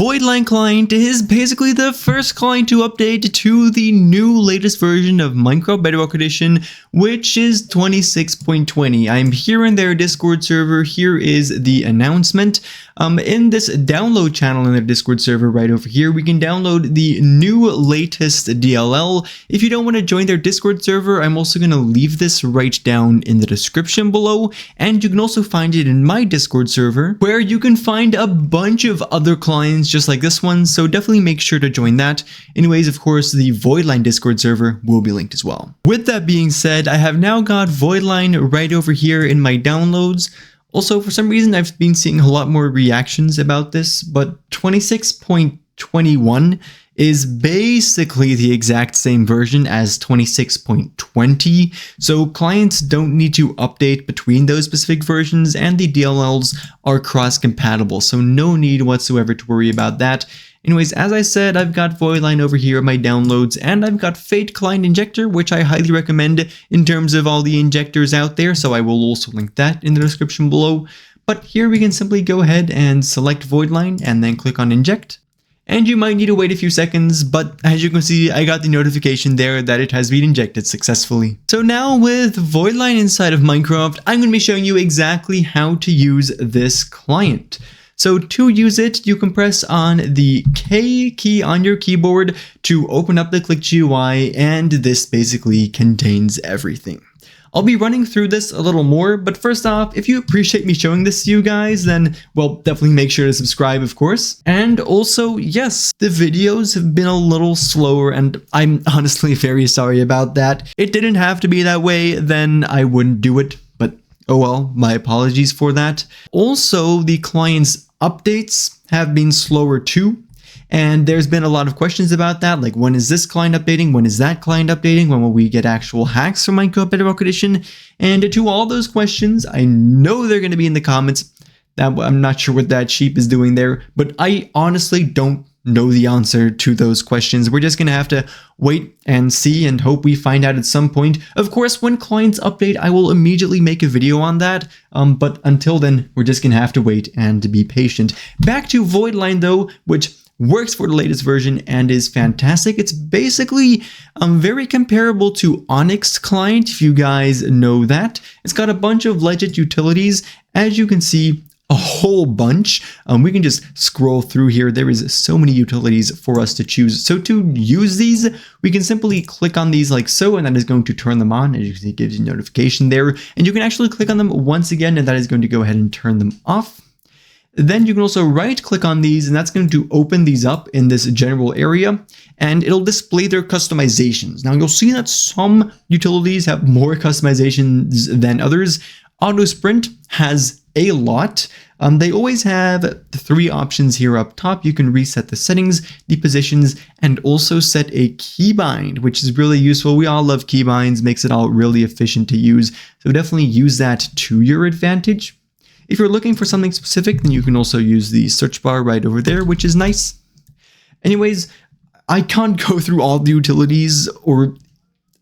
VoidLine Client is basically the first client to update to the new latest version of Minecraft Bedrock Edition, which is 26.20. I'm here in their Discord server. Here is the announcement. In this download channel in their Discord server right over here, we can download the new latest DLL. If you don't want to join their Discord server, I'm also going to leave this right down in the description below. And you can also find it in my Discord server, where you can find a bunch of other clients just like this one, so definitely make sure to join that. Anyways, of course, the VoidLine Discord server will be linked as well. With that being said, I have now got VoidLine right over here in my downloads. Also, for some reason, I've been seeing a lot more reactions about this, but 26.21 is basically the exact same version as 26.20, so clients don't need to update between those specific versions, and the DLLs are cross-compatible, so no need whatsoever to worry about that. Anyways, as I said, I've got VoidLine over here in my downloads, and I've got Fate Client Injector, which I highly recommend in terms of all the injectors out there, so I will also link that in the description below. But here we can simply go ahead and select VoidLine and then click on Inject. And you might need to wait a few seconds, but as you can see, I got the notification there that it has been injected successfully. So now with VoidLine inside of Minecraft, I'm going to be showing you exactly how to use this client. So to use it, you can press on the K key on your keyboard to open up the Click GUI, and this basically contains everything. I'll be running through this a little more, but first off, if you appreciate me showing this to you guys, then, well, definitely make sure to subscribe, of course. And also, yes, the videos have been a little slower, and I'm honestly very sorry about that. It didn't have to be that way, then I wouldn't do it, but oh well, my apologies for that. Also, the client's updates have been slower too. And there's been a lot of questions about that, like when is this client updating, when is that client updating, when will we get actual hacks from Minecraft Bedrock Edition? And to all those questions, I know they're going to be in the comments. I'm not sure what that sheep is doing there, but I honestly don't know the answer to those questions. We're just going to have to wait and see and hope we find out at some point. Of course, when clients update, I will immediately make a video on that, but until then, we're just going to have to wait and be patient. Back to VoidLine though, which works for the latest version and is fantastic. It's basically very comparable to Onyx Client, if you guys know that. It's got a bunch of legit utilities, as you can see, a whole bunch. We can just scroll through here. There is so many utilities for us to choose. So to use these, we can simply click on these like so, and that is going to turn them on. As you can see, it gives you a notification there. And you can actually click on them once again, and that is going to go ahead and turn them off. Then you can also right click on these, and that's going to open these up in this general area, and it'll display their customizations. Now you'll see that some utilities have more customizations than others. Auto Sprint has a lot. They always have 3 options here up top. You can reset the settings, the positions, and also set a keybind, which is really useful. We all love keybinds, makes it all really efficient to use. So definitely use that to your advantage. If you're looking for something specific, then you can also use the search bar right over there, which is nice. Anyways, I can't go through all the utilities or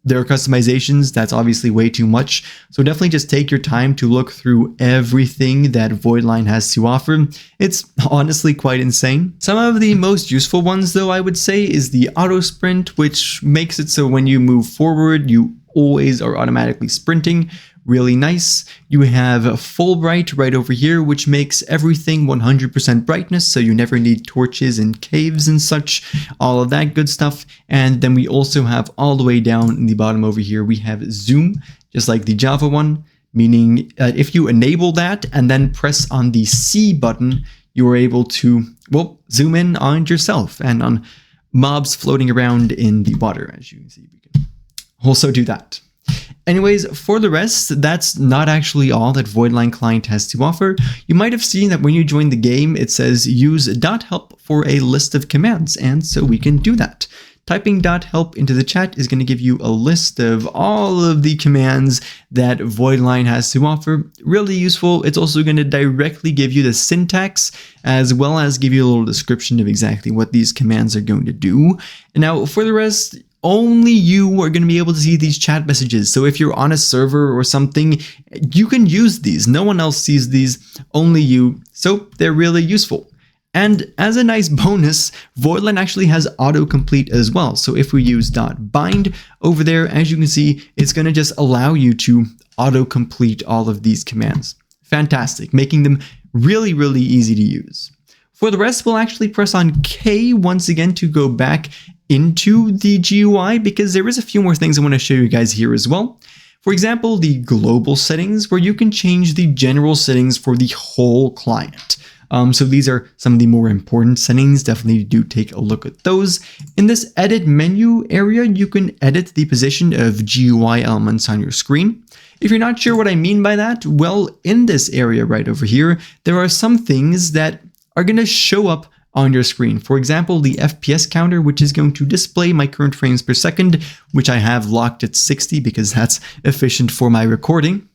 their customizations. That's obviously way too much. So definitely just take your time to look through everything that VoidLine has to offer. It's honestly quite insane. Some of the most useful ones, though, I would say, is the auto sprint, which makes it so when you move forward, you always are automatically sprinting. Really nice. You have full bright right over here, which makes everything 100% brightness, so you never need torches in caves and such, all of that good stuff. And then we also have all the way down in the bottom over here, we have zoom, just like the Java one, meaning if you enable that and then press on the C button, you are able to, well, zoom in on yourself and on mobs floating around in the water. As you can see, we can also do that. Anyways, for the rest, that's not actually all that VoidLine Client has to offer. You might have seen that when you join the game, it says use .help for a list of commands, and so we can do that. Typing .help into the chat is going to give you a list of all of the commands that VoidLine has to offer. Really useful. It's also going to directly give you the syntax, as well as give you a little description of exactly what these commands are going to do. And now, for the rest, only you are going to be able to see these chat messages. So if you're on a server or something, you can use these. No one else sees these, only you. So they're really useful. And as a nice bonus, VoidLine actually has autocomplete as well. So if we use .bind over there, as you can see, it's going to just allow you to autocomplete all of these commands. Fantastic, making them really, really easy to use. For the rest, we'll actually press on K once again to go back into the GUI, because there is a few more things I want to show you guys here as well. For example, the global settings, where you can change the general settings for the whole client. So these are some of the more important settings. Definitely do take a look at those. In this edit menu area, you can edit the position of GUI elements on your screen. If you're not sure what I mean by that, well, in this area right over here, there are some things that are going to show up on your screen. For example, the FPS counter, which is going to display my current frames per second, which I have locked at 60 because that's efficient for my recording.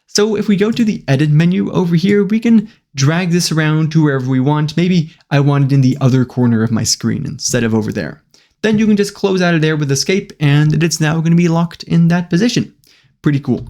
So if we go to the edit menu over here, we can drag this around to wherever we want. Maybe I want it in the other corner of my screen instead of over there. Then you can just close out of there with escape, and it's now going to be locked in that position. Pretty cool.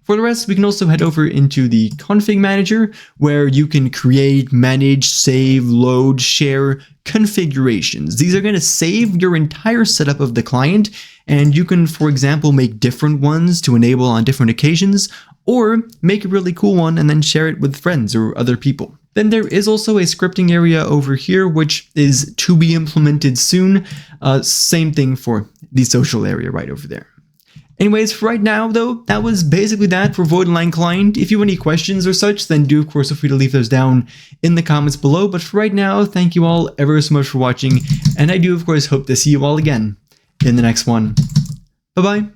For the rest, we can also head over into the config manager, where you can create, manage, save, load, share configurations. These are going to save your entire setup of the client, and you can, for example, make different ones to enable on different occasions, or make a really cool one and then share it with friends or other people. Then there is also a scripting area over here, which is to be implemented soon. Same thing for the social area right over there. Anyways, for right now though, that was basically that for VoidLine Client. If you have any questions or such, then do of course feel free to leave those down in the comments below. But for right now, thank you all ever so much for watching, and I do of course hope to see you all again in the next one. Bye bye.